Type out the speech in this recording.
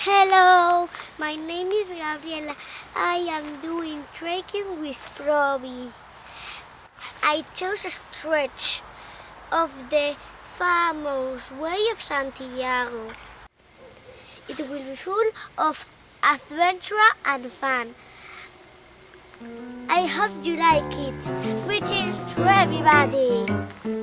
Hello, my name is Gabriela. I am doing trekking with Proby. I chose a stretch of the famous Way of Santiago. It will be full of adventure and fun. I hope you like it. Greetings to everybody.